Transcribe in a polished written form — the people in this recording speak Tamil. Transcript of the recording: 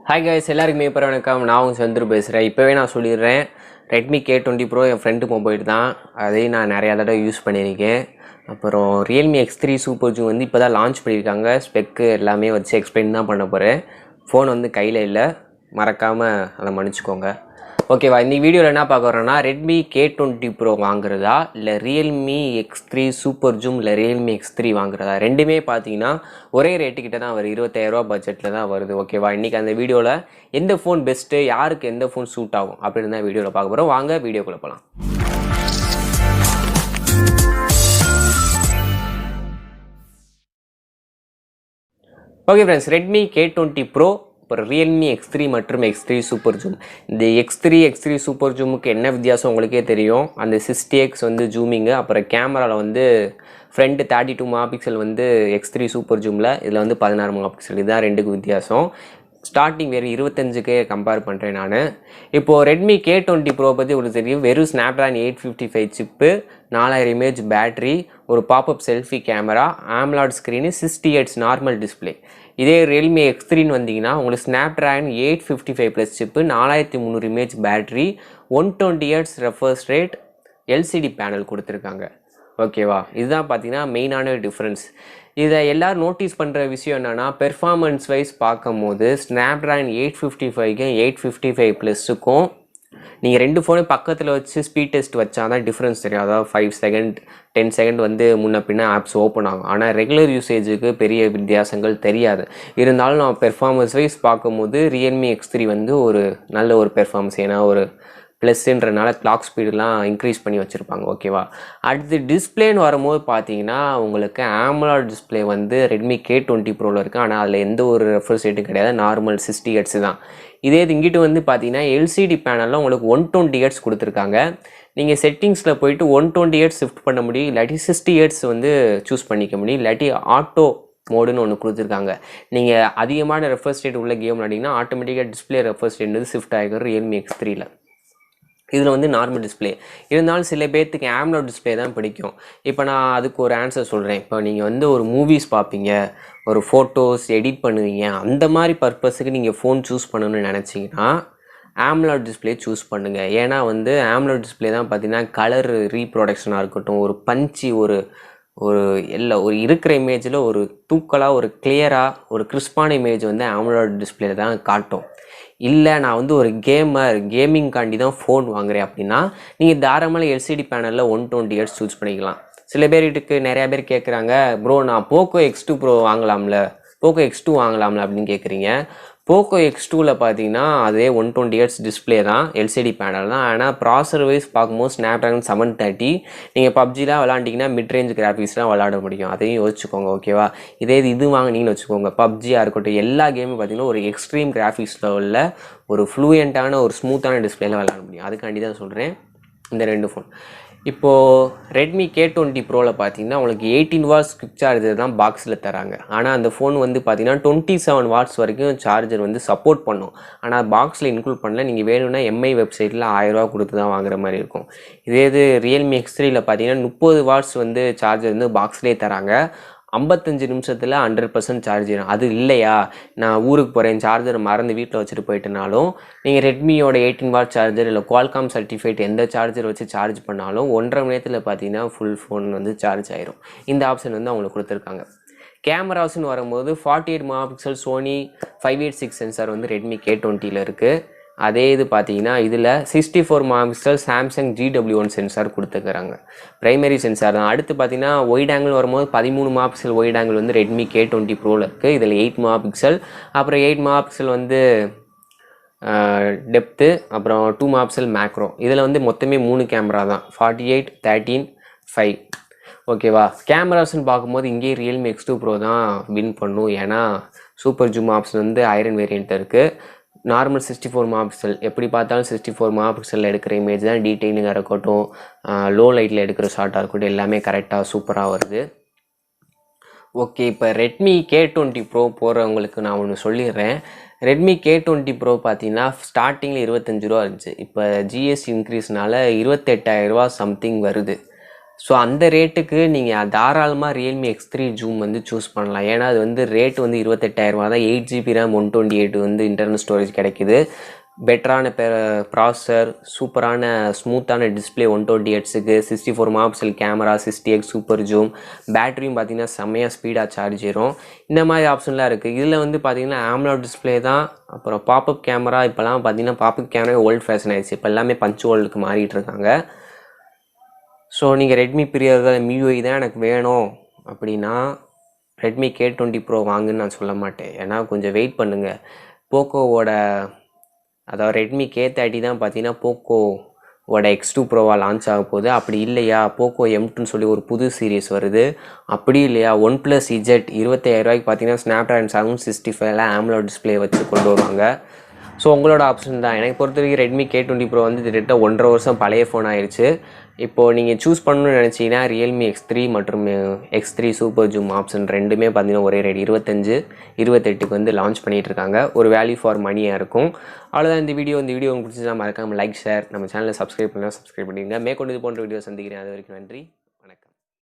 ஹாய் கைஸ், எல்லாருக்குமே இப்போ வணக்கம். நான் உங்கள் சந்துரு பேசுகிறேன். இப்போவே நான் சொல்லிடுறேன், ரெட்மி K20 Pro என் ஃப்ரெண்டு மொபைல் தான். அதையும் நான் நிறையா தடவை யூஸ் பண்ணியிருக்கேன். அப்புறம் ரியல்மி X3 சூப்பர் ஜூம் வந்து இப்போ தான் லான்ச் பண்ணியிருக்காங்க. ஸ்பெக்கு எல்லாமே வச்சு எக்ஸ்பிளைன் தான் பண்ண போகிறேன். ஃபோன் வந்து கையில் இல்லை, மறக்காமல் அதை மன்னிச்சிக்கோங்க. ஓகேவா, இந்த வீடியோவில் என்ன பார்க்க வரோன்னா, ரெட்மி K20 Pro வாங்குறதா இல்லை ரியல்மி X3 சூப்பர் ஜூம் இல்லை ரியல்மி X3 வாங்குறதா, ரெண்டுமே பார்த்தீங்கன்னா ஒரே ரேட்டுக்கிட்ட தான் வருது. 25,000 பட்ஜெட்டில் தான் வருது. ஓகேவா, இன்றைக்கி அந்த வீடியோவில் எந்த ஃபோன் பெஸ்ட்டு, யாருக்கு எந்த ஃபோன் சூட் ஆகும் அப்படின்னு தான் வீடியோவில் பார்க்க போகிறோம். வாங்க வீடியோக்குள்ளே போகலாம். Okay friends, Redmi K20 Pro, அப்புறம் ரியல்மி X3 மற்றும் X3 சூப்பர் ஜூம். இந்த X3 சூப்பர் ஜூமுக்கு என்ன வித்தியாசம் உங்களுக்கே தெரியும். அந்த 60x வந்து ஜூமிங்கு, அப்புறம் கேமராவில் வந்து ஃப்ரண்ட் 32 மெகாபிக்சல் வந்து X3 சூப்பர் ஜூமில், இதில் வந்து 16 மெகாபிக்சல். இதுதான் ரெண்டுக்கு வித்தியாசம். ஸ்டார்டிங் வெறும் 25K கம்பேர் பண்ணுறேன் நான். இப்போது ரெட்மி K20 Pro பற்றி உங்களுக்கு தெரியும். வெறும் ஸ்னாப்ட்ராகன் 855 சிப்பு, 4000 இமேஜ் பேட்ரி, ஒரு pop up selfie camera, AMOLED screen, 60Hz normal display. இதே ரியல்மி X3ன்னு வந்தீங்கன்னா உங்களுக்கு Snapdragon 855 plus chip, 4300 mAh battery, 120Hz refresh rate, LCD panel கொடுத்துருக்காங்க. ஓகேவா, இதுதான் பார்த்தீங்கன்னா மெயினான டிஃப்ரென்ஸ். இதை எல்லோரும் நோட்டீஸ் பண்ணுற விஷயம் என்னென்னா, பெர்ஃபார்மன்ஸ் வைஸ் பார்க்கும் போது ஸ்னாப்ட்ராகன் 855க்கும் 855 ப்ளஸுக்கும் நீங்கள் ரெண்டு ஃபோனையும் பக்கத்தில் வச்சு ஸ்பீட் டெஸ்ட் வச்சா தான் டிஃப்ரென்ஸ் தெரியும். அதாவது 5 செகண்ட் 10 செகண்ட் வந்து முன்ன பின்ன ஆப்ஸ் ஓப்பன் ஆகும். ஆனால் ரெகுலர் யூசேஜுக்கு பெரிய வித்தியாசங்கள் தெரியாது. இருந்தாலும் நான் பெர்ஃபார்மன்ஸ் வைஸ் பார்க்கும்போது ரியல்மி X3 வந்து ஒரு நல்ல ஒரு பெர்ஃபார்மன்ஸ். ஏன்னா ஒரு ப்ளஸ்ன்றனால கிளாக் ஸ்பீடெலாம் இன்க்ரீஸ் பண்ணி வச்சுருப்பாங்க. ஓகேவா, அடுத்து டிஸ்பிளேன்னு வரும்போது பார்த்தீங்கன்னா உங்களுக்கு ஆம்லாட் டிஸ்பிளே வந்து ரெட்மி K20 Proவில் இருக்குது. ஆனால் அதில் எந்த ஒரு ரெஃப்ரெஷ் ரேட்டும் கிடையாது, நார்மல் 60Hz தான். இதே இங்கிட்டு வந்து பார்த்தீங்கன்னா எல்சிடி பேனலில் உங்களுக்கு 120Hz கொடுத்துருக்காங்க. நீங்கள் செட்டிங்ஸில் போயிட்டு 120Hz ஷிஃப்ட் பண்ண முடியும், இல்லாட்டி 60Hz வந்து சூஸ் பண்ணிக்க முடியும், இல்லாட்டி ஆட்டோ மோடுன்னு ஒன்று கொடுத்துருக்காங்க. நீங்கள் அதிகமான ரெஃப்ரெஷ் ரேட் உள்ள கேம் விளாடிங்கன்னா ஆட்டோமேட்டிக்காக டிஸ்பிளே ரெஃப்ரெஷ் ரேட் வந்து ஷிஃப்ட் ஆகிடும் ரியல்மி X3ல. இதில் வந்து நார்மல் டிஸ்பிளே இருந்தாலும் சில பேர்த்துக்கு ஆம்லோட் டிஸ்பிளே தான் பிடிக்கும். இப்போ நான் அதுக்கு ஒரு ஆன்சர் சொல்கிறேன். இப்போ நீங்கள் வந்து ஒரு மூவிஸ் பார்ப்பீங்க, ஒரு ஃபோட்டோஸ் எடிட் பண்ணுவீங்க, அந்த மாதிரி பர்பஸுக்கு நீங்கள் ஃபோன் சூஸ் பண்ணணும்னு நினச்சிங்கன்னா ஆம்லோட் டிஸ்பிளே சூஸ் பண்ணுங்கள். ஏன்னா வந்து ஆம்லோட் டிஸ்பிளே தான் பார்த்தீங்கன்னா கலர் ரீப்ரொடக்ஷனாக இருக்கட்டும், ஒரு பஞ்சி, ஒரு ஒரு இருக்கிற இமேஜில் ஒரு தூக்கலாக, ஒரு கிளியராக, ஒரு கிறிஸ்பான இமேஜ் வந்து ஆம்லோட் டிஸ்பிளே தான் காட்டும். இல்லை நான் வந்து ஒரு கேமிங்காண்டி தான் ஃபோன் வாங்குறேன் அப்படின்னா நீங்கள் தாராளமாக எல்சிடி பேனலில் 120Hz சூஸ் பண்ணிக்கலாம். சில பேருக்கு நிறையா பேர் கேட்குறாங்க, ப்ரோ நான் போக்கோ X2 Pro வாங்கலாம்ல, போக்கோ X2 வாங்கலாம்ல அப்படின்னு கேட்குறீங்க. போக்கோ X2வில் பார்த்தீங்கன்னா அதே 120Hz டிஸ்பிளே தான், எல்சிடி பேனல் தான். ஆனால் ப்ராசர் வைஸ் பார்க்கும்போது ஸ்னாப்ட்ராகன் 730. நீங்கள் பப்ஜிலாம் விளாண்டிங்கன்னா மிட் ரேஞ்ச் கிராஃபிக்ஸ்லாம் விளாட முடியும். அதையும் யோசிச்சுக்கோங்க. ஓகேவா, இது வாங்கினீங்கன்னு வச்சுக்கோங்க, பப்ஜியாக இருக்கட்டும் எல்லா கேமும் பார்த்தீங்கன்னா ஒரு எக்ஸ்ட்ரீம் கிராஃபிக்ஸில் உள்ள ஒரு ஃப்ளூயண்ட்டான ஒரு ஸ்மூத்தான டிஸ்பிளேல விளாட முடியும். அதுக்காண்டி தான் சொல்கிறேன் இந்த ரெண்டு ஃபோன். இப்போது ரெட்மி K20 Proவில் பார்த்தீங்கன்னா உங்களுக்கு 18 வாட்ஸ் குவிக் சார்ஜர் தான் பாக்ஸில் தராங்க. ஆனால் அந்த ஃபோன் வந்து பார்த்தீங்கன்னா 27 வாட்ஸ் வரைக்கும் சார்ஜர் வந்து சப்போர்ட் பண்ணும். ஆனால் பாக்ஸில் இன்க்ளூட் பண்ணல. நீங்கள் வேணும்னா எம்ஐ வெப்சைட்டில் 1000 ரூபா கொடுத்து தான் வாங்குற மாதிரி இருக்கும். இது ரியல்மி X3யில் பார்த்தீங்கன்னா 30 வாட்ஸ் வந்து சார்ஜர் வந்து பாக்ஸ்லேயே தராங்க. 55 நிமிஷத்தில் 100% சார்ஜ் ஆகும். அது இல்லையா, நான் ஊருக்கு போகிறேன், சார்ஜரை மறந்து வீட்டில் வச்சுட்டு போயிட்டனாலும் நீங்கள் ரெட்மியோட 18 வாட் சார்ஜர் இல்லை குவால்காம் சர்டிஃபைட் எந்த சார்ஜர் வச்சு சார்ஜ் பண்ணாலும் 1.5 மணி நேரத்தில் பார்த்தீங்கன்னா ஃபுல் ஃபோன் வந்து சார்ஜ் ஆயிரும். இந்த ஆப்ஷன் வந்து அவங்களுக்கு கொடுத்துருக்காங்க. கேமராஸ்ன்னு வரும்போது 48 மெகாபிக்சல் சோனி 586 சென்சார் வந்து ரெட்மி K20யில் இருக்குது. அதே இது பார்த்தீங்கன்னா இதில் 64 மெகாபிக்சல் சாம்சங் GW1 சென்சார் கொடுத்துருக்குறாங்க. ப்ரைமரி சென்சார் தான். அடுத்து பார்த்தீங்கன்னா ஒயிட் ஆங்கிள் வரும்போது 13 மெகாபிக்சல் ஒயிட் ஆங்கிள் வந்து ரெட்மி K20 Proவில் இருக்குது. இதில் 8 மெகாபிக்சல், அப்புறம் 8 மெகாபிக்சல் வந்து டெப்த்து, அப்புறம் 2 மெகாபிக்சல் மேக்ரோ. இதில் வந்து மொத்தமே 3 கேமரா தான், 48, 13, 5. ஓகேவா, கேமராஸ்ன்னு பார்க்கும்போது இங்கேயே ரியல்மி X2 Pro தான் வின் பண்ணும். ஏன்னா சூப்பர் ஜூம் ஆப்ஷன் வந்து ஐரன் வேரியண்ட் இருக்குது. நார்மல் 64 மெகாபிக்சல், எப்படி பார்த்தாலும் 64 மெகாபிக்சலில் எடுக்கிற இமேஜ் தான் டீட்டெயிலிங்காக இருக்கட்டும், லோ லைட்டில் எடுக்கிற ஷார்ட்டாக இருக்கட்டும், எல்லாமே கரெக்டாக சூப்பராக வருது. ஓகே, இப்போ ரெட்மி K20 Pro போகிறவங்களுக்கு நான் ஒன்று சொல்லிடுறேன். ரெட்மி K20 Pro பார்த்தீங்கன்னா ஸ்டார்டிங்கில் 25 ரூபா இருந்துச்சு. இப்போ ஜிஎஸ்டி இன்க்ரீஸ்னால 28,000 ரூபா சம்திங் வருது. ஸோ அந்த ரேட்டுக்கு நீங்கள் தாராளமாக ரியல்மி எக்ஸ்3 ஜூம் வந்து சூஸ் பண்ணலாம். ஏன்னா அது வந்து ரேட் வந்து 28,000 தான். 8GB ரேம் 128 வந்து இன்டர்னல் ஸ்டோரேஜ் கிடைக்குது. பெட்டரான ப்ராசஸர், சூப்பரான ஸ்மூத்தான டிஸ்பிளே 120Hzக்கு, 64 megapixel camera, 60x super zoom, பேட்டரியும் பார்த்தீங்கன்னா செம்மையாக ஸ்பீடாக சார்ஜ் ஏறும். இந்த மாதிரி ஆப்ஷன்லாம் இருக்குது. இதில் வந்து பார்த்தீங்கன்னா AMOLED டிஸ்பிளே தான். அப்புறம் பாப்அப் கேமரா, இப்போலாம் பார்த்தீங்கன்னா பாப்அப் கேமரா ஓல்டு ஃபேஷன் ஆயிடுச்சு. இப்போ எல்லாமே பஞ்ச் ஹோல்டுக்கு மாறிட்டு இருக்காங்க. ஸோ நீங்கள் ரெட்மி பிரியர்கள் MIUI தான் எனக்கு வேணும் அப்படின்னா ரெட்மி K20 Pro வாங்குன்னு நான் சொல்ல மாட்டேன். ஏன்னா கொஞ்சம் வெயிட் பண்ணுங்கள். போக்கோவோட அதாவது ரெட்மி K30 தான் பார்த்தீங்கன்னா போக்கோவோட X2 ப்ரோவாக லான்ச் ஆக போகுது. அப்படி இல்லையா போக்கோ M2ன்னு சொல்லி ஒரு புது சீரீஸ் வருது. அப்படி இல்லையா OnePlus Z 25,000 பார்த்தீங்கன்னா ஸ்னாப்ட்ராகன் 765 AMOLED டிஸ்பிளே வச்சு கொண்டு வருவாங்க. ஸோ உங்களோட ஆப்ஷன் தான். எனக்கு பொறுத்த வரைக்கும் ரெட்மி K20 Pro வந்து கிட்டத்தட்ட 1.5 வருஷம் பழைய ஃபோன் ஆயிடுச்சு. இப்போது நீங்கள் சூஸ் பண்ணணும்னு நினச்சிங்கன்னா ரியல்மி X3 மற்றும் X3 சூப்பர் ஜூம் ஆப்ஷன் ரெண்டுமே பார்த்தீங்கன்னா ஒரே ரேட் 25, 28க்கு வந்து லான்ச் பண்ணிகிட்ருக்காங்க. ஒரு வேல்யூ ஃபார் மணியாக இருக்கும். அவ்வளோதான் இந்த வீடியோ உங்களுக்கு பிடிச்சதா மறக்காமல் லைக், ஷேர், நம்ம சேனலை சப்ஸ்கிரைப் பண்ணிங்கன்னா சப்ஸ்கிரைப் பண்ணிடுங்க. மேற்கொண்டு இது போன்ற வீடியோ சந்திக்கிறேன். அது வரைக்கும் நன்றி.